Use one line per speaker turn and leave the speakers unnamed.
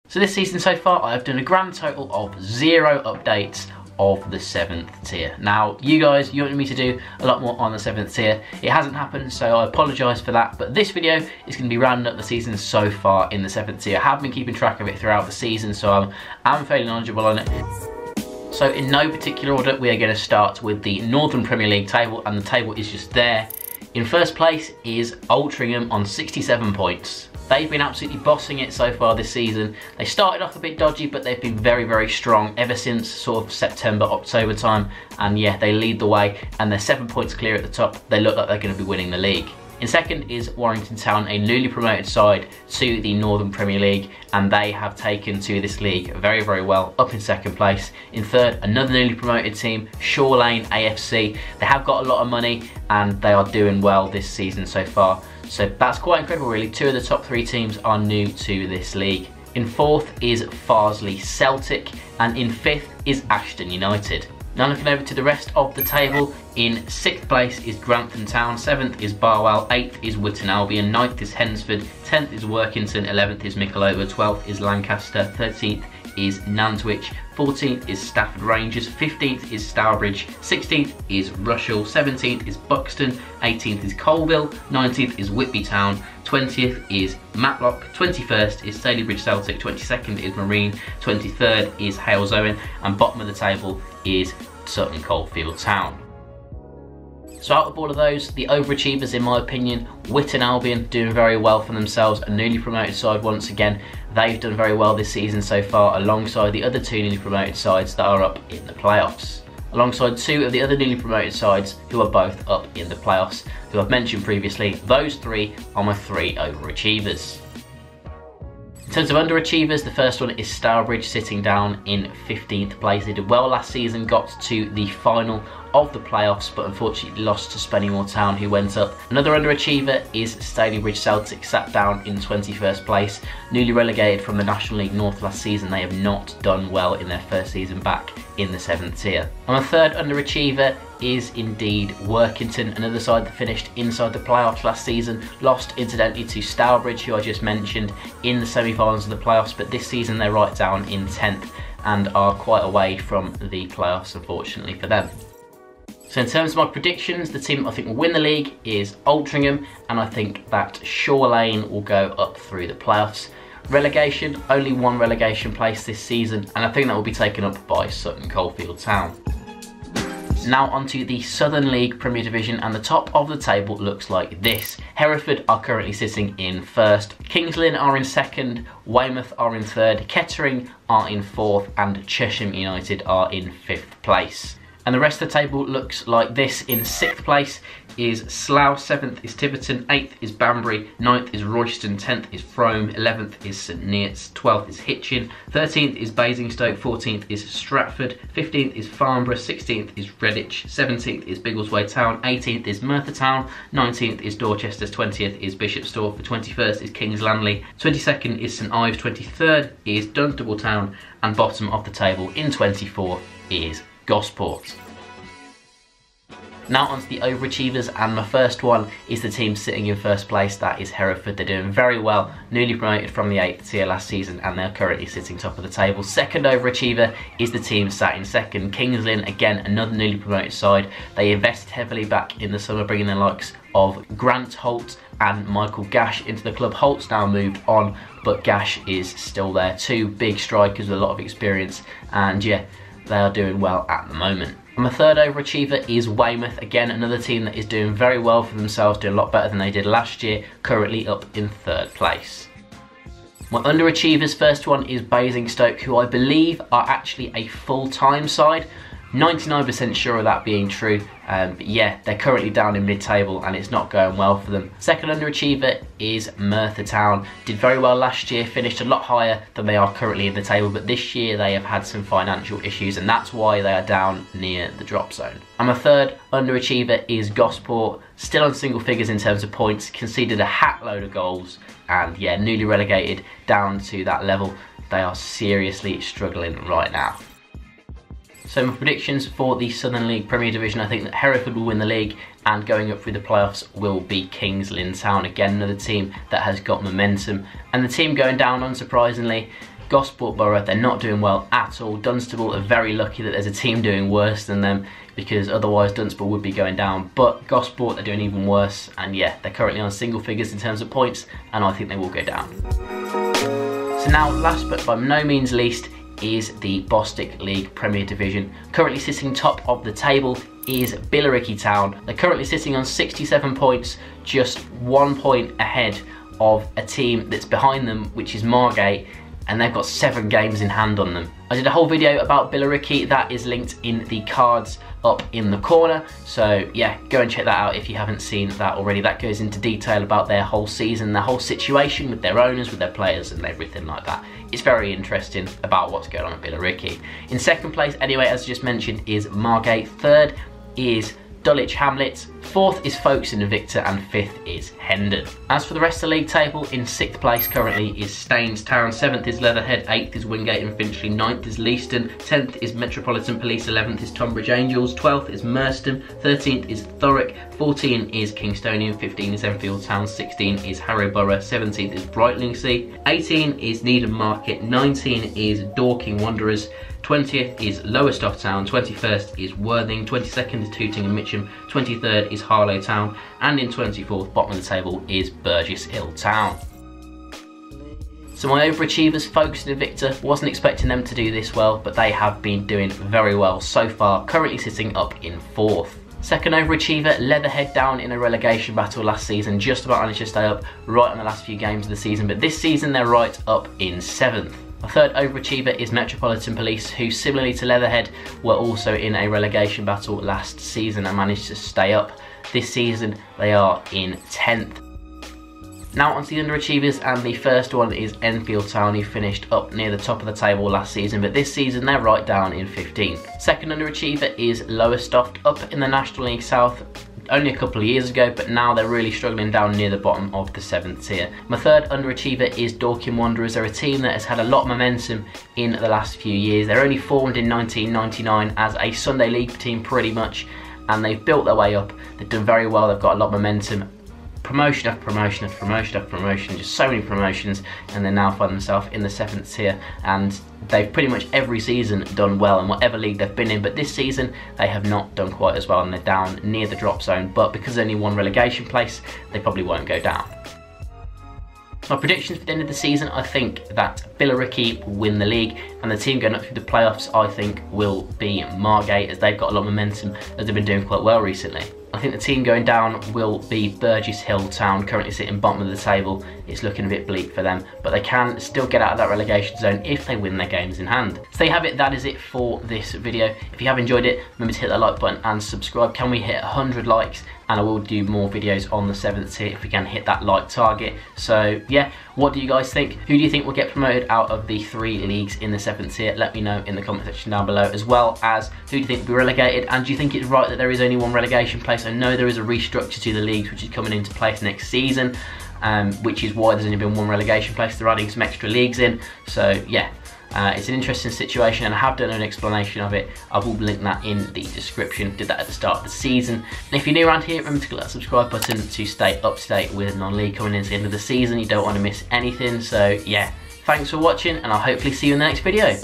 So this season so far, I've done a grand total of 0 updates of the 7th tier. Now, you guys, you wanted me to do a lot more on the 7th tier. It hasn't happened, so I apologise for that, but this video is going to be rounding up the season so far in the 7th tier. I have been keeping track of it throughout the season, so I'm fairly knowledgeable on it. So in no particular order, we are going to start with the Northern Premier League table, and the table is just there. In first place is Altrincham on 67 points. They've been absolutely bossing it so far this season. They started off a bit dodgy, but they've been very, very strong ever since sort of September, October time. And yeah, they lead the way, and they're 7 points clear at the top. They look like they're going to be winning the league. In second is Warrington Town, a newly promoted side to the Northern Premier League, and they have taken to this league very, very well, up in second place. In third, another newly promoted team, Shaw Lane AFC. They have got a lot of money, and they are doing well this season so far. So that's quite incredible, really. 2 of the top 3 teams are new to this league. In fourth is Farsley Celtic, and in fifth is Ashton United. Now looking over to the rest of the table, in 6th place is Grantham Town, 7th is Barwell, 8th is Witton Albion, 9th is Hensford, 10th is Workington, 11th is Michelova, 12th is Lancaster, 13th is Nantwich, 14th is Stafford Rangers, 15th is Stourbridge, 16th is Rushall, 17th is Buxton, 18th is Colville, 19th is Whitby Town, 20th is Matlock, 21st is Stalybridge Celtic, 22nd is Marine, 23rd is Hales Owen, and bottom of the table is Sutton Coldfield Town. So out of all of those, the overachievers in my opinion, Witton Albion doing very well for themselves, a newly promoted side once again. They've done very well this season so far, alongside the other 2 newly promoted sides that are up in the playoffs. Alongside 2 of the other newly promoted sides who are both up in the playoffs, who I've mentioned previously. Those 3 are my 3 overachievers. In terms of underachievers, the first one is Stourbridge, sitting down in 15th place. They did well last season, got to the final of the playoffs, but unfortunately lost to Spennymoor Town, who went up. Another underachiever is Stalybridge Celtic, sat down in 21st place. Newly relegated from the National League North last season, they have not done well in their first season back in the 7th tier. And my third underachiever is indeed Workington, another side that finished inside the playoffs last season, lost incidentally to Stourbridge, who I just mentioned, in the semi-finals of the playoffs, but this season they're right down in 10th and are quite away from the playoffs, unfortunately for them. So in terms of my predictions, the team I think will win the league is Altrincham, and I think that Shaw Lane will go up through the playoffs. Relegation, only 1 relegation place this season, and I think that will be taken up by Sutton Coldfield Town. Now onto the Southern League Premier Division, and the top of the table looks like this. Hereford are currently sitting in 1st, Kings Lynn are in 2nd, Weymouth are in 3rd, Kettering are in 4th, and Chesham United are in 5th place. And the rest of the table looks like this. In 6th place is Slough, 7th is Tiverton, 8th is Banbury, 9th is Royston, 10th is Frome, 11th is St Neots, 12th is Hitchin, 13th is Basingstoke, 14th is Stratford, 15th is Farnborough, 16th is Redditch, 17th is Biggleswade Town, 18th is Merthyr Town, 19th is Dorchester, 20th is Bishopstorp, the 21st is Kings Langley, 22nd is St Ives, 23rd is Dunstable Town, and bottom of the table in 24th is Gosport. Now onto the overachievers, and my first one is the team sitting in 1st place, that is Hereford. They're doing very well, newly promoted from the 8th tier last season, and they're currently sitting top of the table. Second overachiever is the team sat in 2nd, Kings Lynn, again another newly promoted side. They invested heavily back in the summer, bringing the likes of Grant Holt and Michael Gash into the club. Holt's now moved on, but Gash is still there. 2 big strikers with a lot of experience, and yeah, they are doing well at the moment. And my third overachiever is Weymouth, again another team that is doing very well for themselves, doing a lot better than they did last year, currently up in 3rd place. My underachievers, first one is Basingstoke, who I believe are actually a full-time side. 99% sure of that being true, but yeah, they're currently down in mid-table and it's not going well for them. Second underachiever is Merthyr Town. Did very well last year, finished a lot higher than they are currently in the table, but this year they have had some financial issues, and that's why they are down near the drop zone. And my third underachiever is Gosport, still on single figures in terms of points, conceded a hat load of goals, and yeah, newly relegated down to that level. They are seriously struggling right now. So my predictions for the Southern League Premier Division, I think that Hereford will win the league, and going up through the playoffs will be Kings Lynn Town. Again, another team that has got momentum. And the team going down, unsurprisingly, Gosport Borough, they're not doing well at all. Dunstable are very lucky that there's a team doing worse than them, because otherwise Dunstable would be going down. But Gosport are doing even worse, and yeah, they're currently on single figures in terms of points, and I think they will go down. So now, last but by no means least, is the Evo-Stik League Premier Division. Currently sitting top of the table is Billericay Town. They're currently sitting on 67 points, just 1 point ahead of a team that's behind them, which is Margate, and they've got 7 games in hand on them. I did a whole video about Billericay, that is linked in the cards up in the corner, so yeah, go and check that out if you haven't seen that already. That goes into detail about their whole season, their whole situation with their owners, with their players and everything like that. It's very interesting about what's going on at Billericay. In second place, anyway, as I just mentioned, is Margate. Third is Dulwich Hamlets, 4th is Folkestone Invicta, and 5th is Hendon. As for the rest of the league table, in 6th place currently is Staines Town, 7th is Leatherhead, 8th is Wingate and Finchley, 9th is Leiston, 10th is Metropolitan Police, 11th is Tonbridge Angels, 12th is Merstham, 13th is Thurrock, 14 is Kingstonian, 15 is Enfield Town, 16 is Harrow Borough, 17th is Brightlingsea, 18 is Needham Market, 19 is Dorking Wanderers, 20th is Lowestoft Town, 21st is Worthing, 22nd is Tooting and Mitcham, 23rd is Harlow Town, and in 24th, bottom of the table, is Burgess Hill Town. So my overachievers, Folkestone Invicta, wasn't expecting them to do this well, but they have been doing very well so far, currently sitting up in 4th. Second overachiever, Leatherhead, down in a relegation battle last season, just about managed to stay up right on the last few games of the season, but this season they're right up in 7th. A third overachiever is Metropolitan Police, who similarly to Leatherhead were also in a relegation battle last season and managed to stay up. This season they are in 10th. Now onto the underachievers, and the first one is Enfield Town, who finished up near the top of the table last season, but this season they're right down in 15th. Second underachiever is Lowestoft, up in the National League South only a couple of years ago, but now they're really struggling down near the bottom of the 7th tier. My third underachiever is Dorking Wanderers. They're a team that has had a lot of momentum in the last few years. They're only formed in 1999 as a Sunday League team pretty much, and they've built their way up. They've done very well, they've got a lot of momentum. Promotion after promotion after promotion after promotion, just so many promotions, and they now find themselves in the 7th tier, and they've pretty much every season done well in whatever league they've been in, but this season they have not done quite as well and they're down near the drop zone, but because there's only one relegation place, they probably won't go down. My predictions for the end of the season, I think that Billericay will win the league, and the team going up through the playoffs I think will be Margate, as they've got a lot of momentum as they've been doing quite well recently. I think the team going down will be Burgess Hill Town, currently sitting bottom of the table. It's looking a bit bleak for them, but they can still get out of that relegation zone if they win their games in hand. So there you have it, that is it for this video. If you have enjoyed it, remember to hit that like button and subscribe. Can we hit 100 likes? And I will do more videos on the 7th tier if we can hit that like target. So yeah, what do you guys think? Who do you think will get promoted out of the 3 leagues in the 7th tier? Let me know in the comment section down below, as well as who do you think will be relegated, and do you think it's right that there is only one relegation place? I know there is a restructure to the leagues which is coming into place next season, which is why there's only been one relegation place. They're adding some extra leagues in, so yeah. It's an interesting situation, and I have done an explanation of it. I will link that in the description. Did that at the start of the season. And if you're new around here, remember to click that subscribe button to stay up to date with non-league coming into the end of the season. You don't want to miss anything. So yeah, thanks for watching, and I'll hopefully see you in the next video.